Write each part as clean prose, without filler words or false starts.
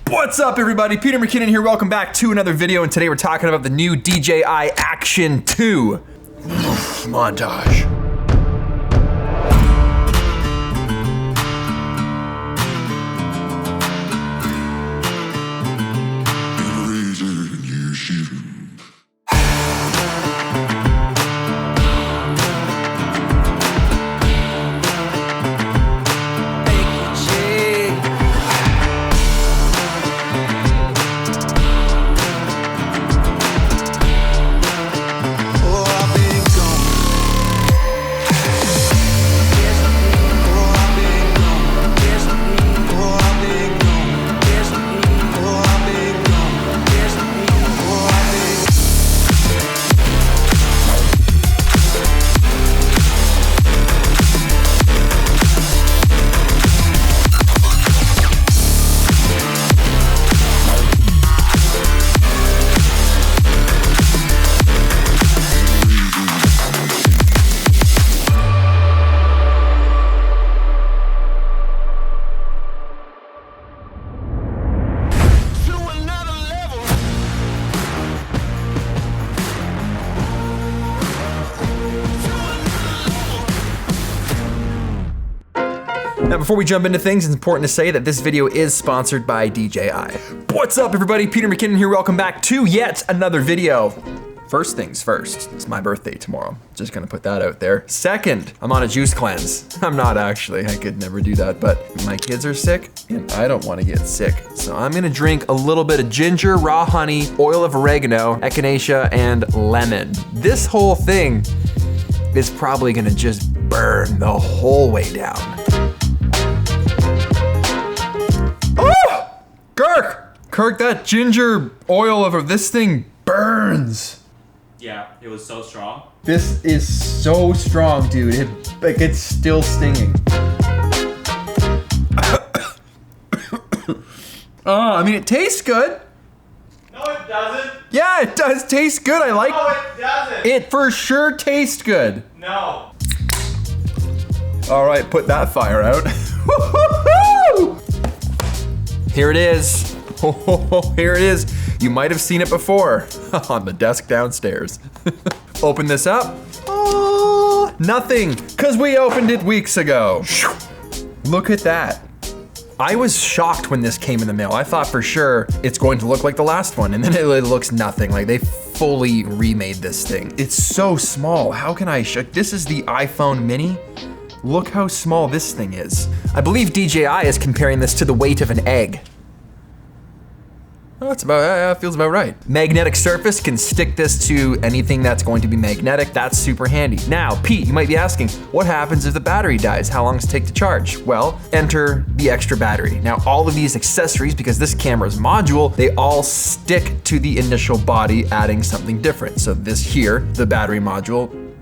What's up everybody, Peter McKinnon here, welcome back to another video, and today we're talking about the new DJI Action 2. Montage. Now, before we jump into things, it's important to say that this video is sponsored by DJI. What's up everybody, Peter McKinnon here, welcome back to yet another video. First things first, it's my birthday tomorrow. Just gonna put that out there. Second, I'm on a juice cleanse. I'm not actually, I could never do that, but my kids are sick and I don't wanna get sick. So I'm gonna drink a little bit of ginger, raw honey, oil of oregano, echinacea, and lemon. This whole thing is probably gonna just burn the whole way down. Kirk, that ginger oil over this thing burns. Yeah, it was so strong. This is so strong, dude. It's still stinging. I mean, it tastes good. No, it doesn't. Yeah, it does taste good. I like it. No, it doesn't. It for sure tastes good. No. All right, put that fire out. Here it is. Here it is. You might have seen it before on the desk downstairs. Open this up. Oh, nothing, because we opened it weeks ago. Look at that. I was shocked when this came in the mail. I thought for sure it's going to look like the last one, and then it looks nothing. Like they fully remade this thing. It's so small. How can I show? This is the iPhone mini. Look how small this thing is. I believe DJI is comparing this to the weight of an egg. Oh, that feels about right. Magnetic surface can stick this to anything that's going to be magnetic. That's super handy. Now, Pete, you might be asking, what happens if the battery dies? How long does it take to charge? Well, enter the extra battery. Now, all of these accessories, because this camera is module, they all stick to the initial body, adding something different. So this here, the battery module,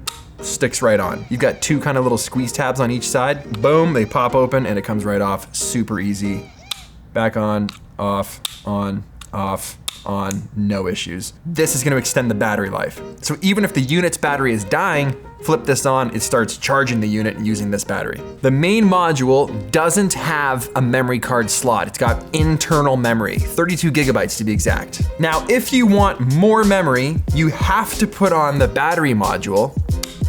sticks right on. You've got two kind of little squeeze tabs on each side. Boom, they pop open and it comes right off. Super easy. Back on, off, on, off, on, no issues. This is gonna extend the battery life. So even if the unit's battery is dying, flip this on, it starts charging the unit using this battery. The main module doesn't have a memory card slot. It's got internal memory, 32 gigabytes to be exact. Now, if you want more memory, you have to put on the battery module,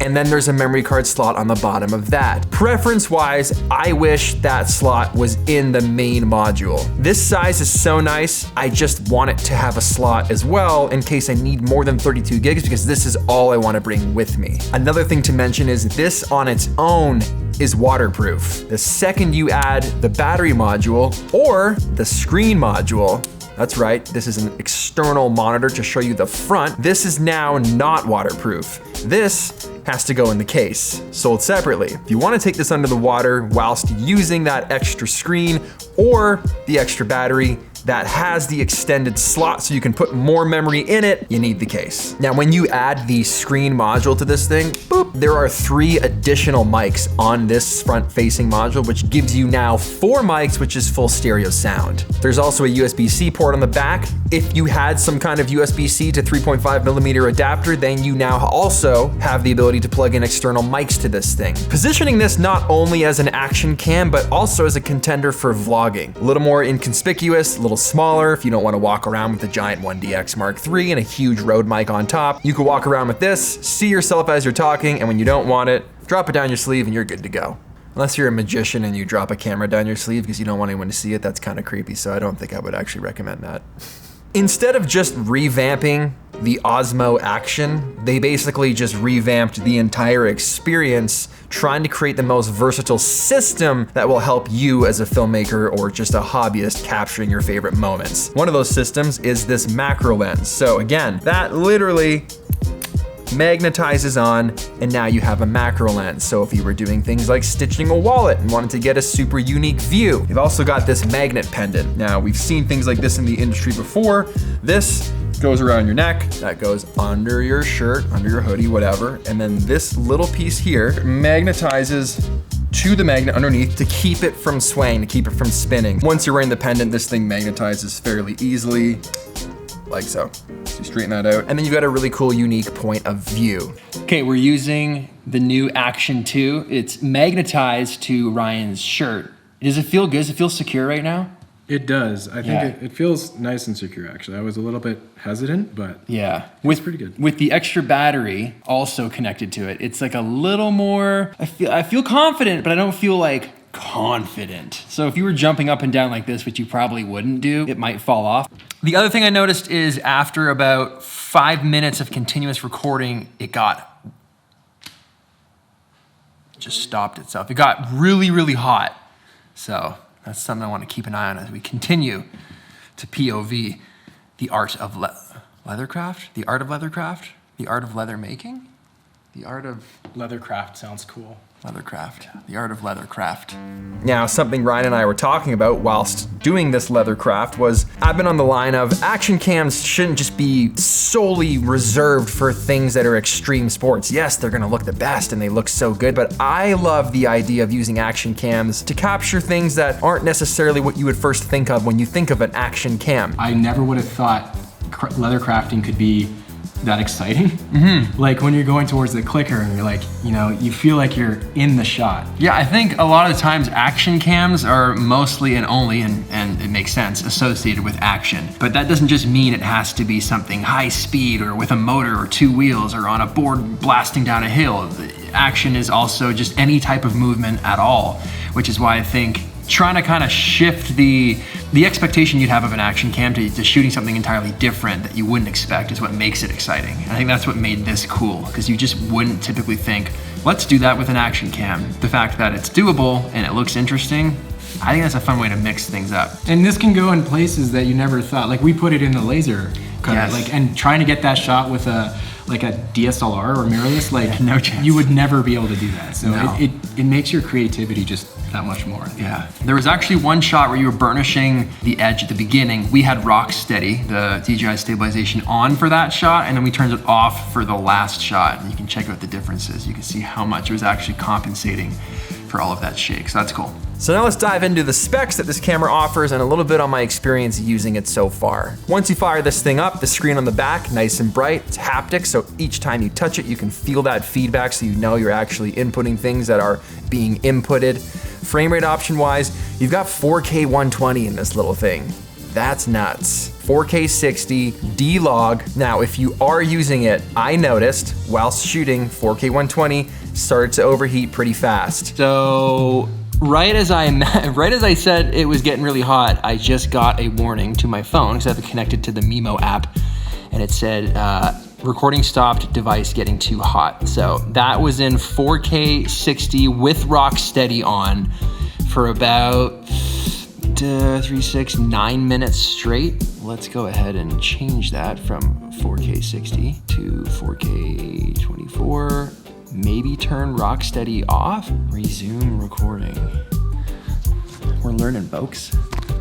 and then there's a memory card slot on the bottom of that. Preference-wise, I wish that slot was in the main module. This size is so nice, I just want it to have a slot as well in case I need more than 32 gigs because this is all I want to bring with me. Another thing to mention is this on its own is waterproof. The second you add the battery module or the screen module, that's right, this is an external monitor to show you the front. This is now not waterproof. This has to go in the case, sold separately. If you want to take this under the water whilst using that extra screen or the extra battery, that has the extended slot so you can put more memory in it, you need the case. Now, when you add the screen module to this thing, boop, there are 3 additional mics on this front-facing module, which gives you now 4 mics, which is full stereo sound. There's also a USB-C port on the back. If you had some kind of USB-C to 3.5mm adapter, then you now also have the ability to plug in external mics to this thing. Positioning this not only as an action cam, but also as a contender for vlogging. A little more inconspicuous, a little little smaller if you don't want to walk around with the giant 1DX Mark III and a huge Rode mic on top. You can walk around with this, see yourself as you're talking, and when you don't want it, drop it down your sleeve and you're good to go. Unless you're a magician and you drop a camera down your sleeve because you don't want anyone to see it, that's kind of creepy, so I don't think I would actually recommend that. Instead of just revamping the Osmo Action, they basically just revamped the entire experience, trying to create the most versatile system that will help you as a filmmaker or just a hobbyist capturing your favorite moments. One of those systems is this macro lens. So again, that literally magnetizes on, and now you have a macro lens. So if you were doing things like stitching a wallet and wanted to get a super unique view, you've also got this magnet pendant. Now we've seen things like this in the industry before. This goes around your neck, that goes under your shirt, under your hoodie, whatever. And then this little piece here magnetizes to the magnet underneath to keep it from swaying, to keep it from spinning. Once you're wearing the pendant, this thing magnetizes fairly easily, like so. So you straighten that out. And then you've got a really cool, unique point of view. Okay, we're using the new Action 2. It's magnetized to Ryan's shirt. Does it feel good? Does it feel secure right now? It does. I think it feels nice and secure, actually. I was a little bit hesitant, but yeah, it's pretty good. With the extra battery also connected to it, it's like a little more, I feel confident, but I don't feel like confident. So if you were jumping up and down like this, which you probably wouldn't do, it might fall off. The other thing I noticed is after about 5 minutes of continuous recording, it just stopped itself. It got really, really hot. So that's something I want to keep an eye on as we continue to POV the art of leathercraft, the art of leathercraft, the art of leather making, the art of Leathercraft sounds cool. leathercraft, the art of leathercraft. Now, something Ryan and I were talking about whilst doing this leathercraft was, I've been on the line of action cams shouldn't just be solely reserved for things that are extreme sports. Yes, they're gonna look the best and they look so good, but I love the idea of using action cams to capture things that aren't necessarily what you would first think of when you think of an action cam. I never would have thought leather crafting could be that exciting. Like when you're going towards the clicker and you're like, you feel like you're in the shot. Yeah, I think a lot of the times action cams are mostly and only, and it makes sense, associated with action. But that doesn't just mean it has to be something high speed or with a motor or 2 wheels or on a board blasting down a hill. Action is also just any type of movement at all, which is why I think trying to kind of shift the expectation you'd have of an action cam to shooting something entirely different that you wouldn't expect is what makes it exciting. I think that's what made this cool, because you just wouldn't typically think, let's do that with an action cam. The fact that it's doable and it looks interesting, I think that's a fun way to mix things up. And this can go in places that you never thought. Like we put it in the laser cutter, Yes. and trying to get that shot with a DSLR or mirrorless, no chance. You would never be able to do that. So No. it makes your creativity just that much more. Yeah. There was actually one shot where you were burnishing the edge at the beginning. We had Rocksteady, the DJI stabilization, on for that shot, and then we turned it off for the last shot. And you can check out the differences. You can see how much it was actually compensating for all of that shake. So that's cool. So now let's dive into the specs that this camera offers and a little bit on my experience using it so far. Once you fire this thing up, the screen on the back, nice and bright, it's haptic, so each time you touch it, you can feel that feedback so you know you're actually inputting things that are being inputted. Frame rate option wise, you've got 4K 120 in this little thing. That's nuts. 4K 60, D-Log. Now, if you are using it, I noticed whilst shooting 4K 120, started to overheat pretty fast. So right as I said it was getting really hot, I just got a warning to my phone because I have it connected to the Mimo app, and it said recording stopped, device getting too hot. So that was in 4K 60 with Rocksteady on for about 9 minutes straight. Let's go ahead and change that from 4K 60 to 4K 24. Maybe turn Rocksteady off. Resume recording. We're learning, folks.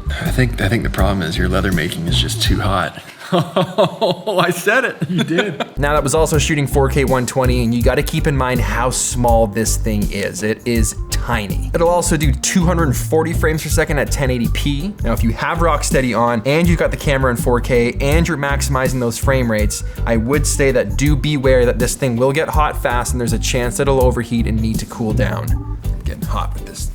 I think the problem is your leather making is just too hot. Oh, I said it. You did. Now that was also shooting 4K 120, and you gotta keep in mind how small this thing is. It is tiny. It'll also do 240 frames per second at 1080p. Now, if you have Rocksteady on and you've got the camera in 4K and you're maximizing those frame rates, I would say that do beware that this thing will get hot fast and there's a chance that it'll overheat and need to cool down. I'm getting hot with this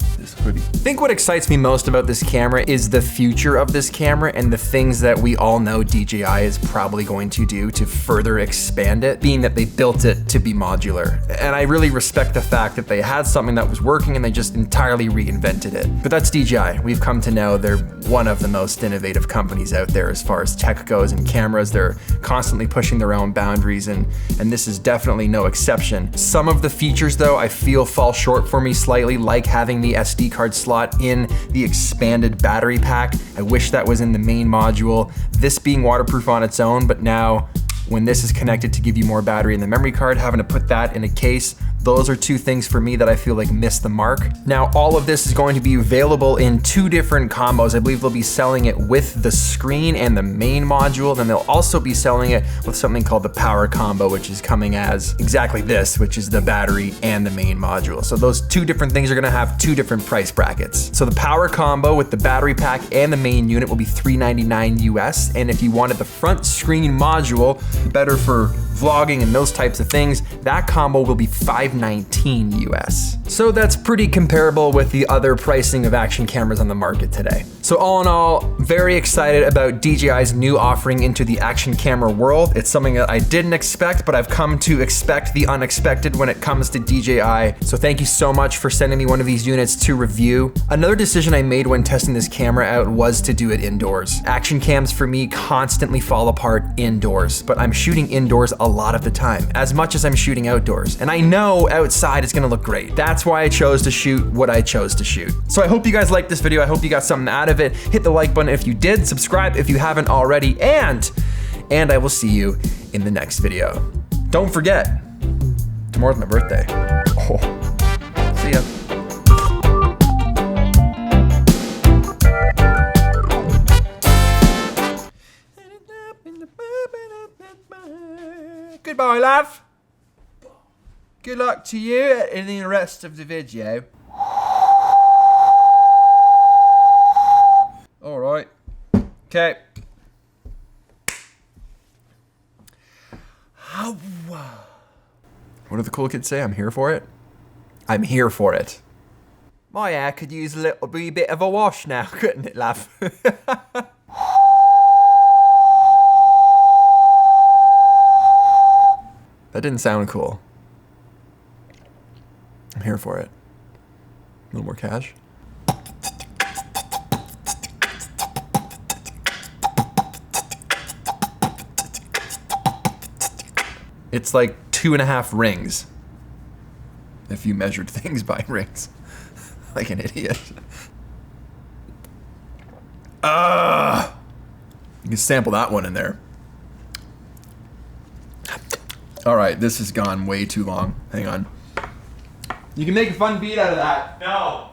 hoodie. I think what excites me most about this camera is the future of this camera and the things that we all know DJI is probably going to do to further expand it, being that they built it to be modular. And I really respect the fact that they had something that was working and they just entirely reinvented it. But that's DJI. We've come to know they're one of the most innovative companies out there as far as tech goes and cameras. They're constantly pushing their own boundaries, and this is definitely no exception. Some of the features though I feel fall short for me slightly, like having the SD card slot in the expanded battery pack. I wish that was in the main module. This being waterproof on its own, but now when this is connected to give you more battery in the memory card, having to put that in a case, those are two things for me that I feel like miss the mark. Now, all of this is going to be available in two different combos. I believe they'll be selling it with the screen and the main module. Then they'll also be selling it with something called the power combo, which is coming as exactly this, which is the battery and the main module. So those two different things are gonna have two different price brackets. So the power combo with the battery pack and the main unit will be $399 US. And if you wanted the front screen module, better for vlogging and those types of things, that combo will be $519 US. So that's pretty comparable with the other pricing of action cameras on the market today. So all in all, very excited about DJI's new offering into the action camera world. It's something that I didn't expect, but I've come to expect the unexpected when it comes to DJI. So thank you so much for sending me one of these units to review. Another decision I made when testing this camera out was to do it indoors. Action cams for me constantly fall apart indoors, but I'm shooting indoors a lot of the time, as much as I'm shooting outdoors. And I know outside it's gonna look great. That's why I chose to shoot what I chose to shoot. So I hope you guys liked this video. I hope you got something out of it. Hit the like button if you did, subscribe if you haven't already, and I will see you in the next video. Don't forget, tomorrow's my birthday. Oh, see ya. Goodbye, love. Good luck to you in the rest of the video. All right. Okay. What do the cool kids say? I'm here for it. I'm here for it. My hair could use a little wee bit of a wash now, couldn't it, love? That didn't sound cool. I'm here for it. A little more cash. It's like 2.5 rings. If you measured things by rings. Like an idiot. You can sample that one in there. All right, this has gone way too long. Hang on. You can make a fun beat out of that. No.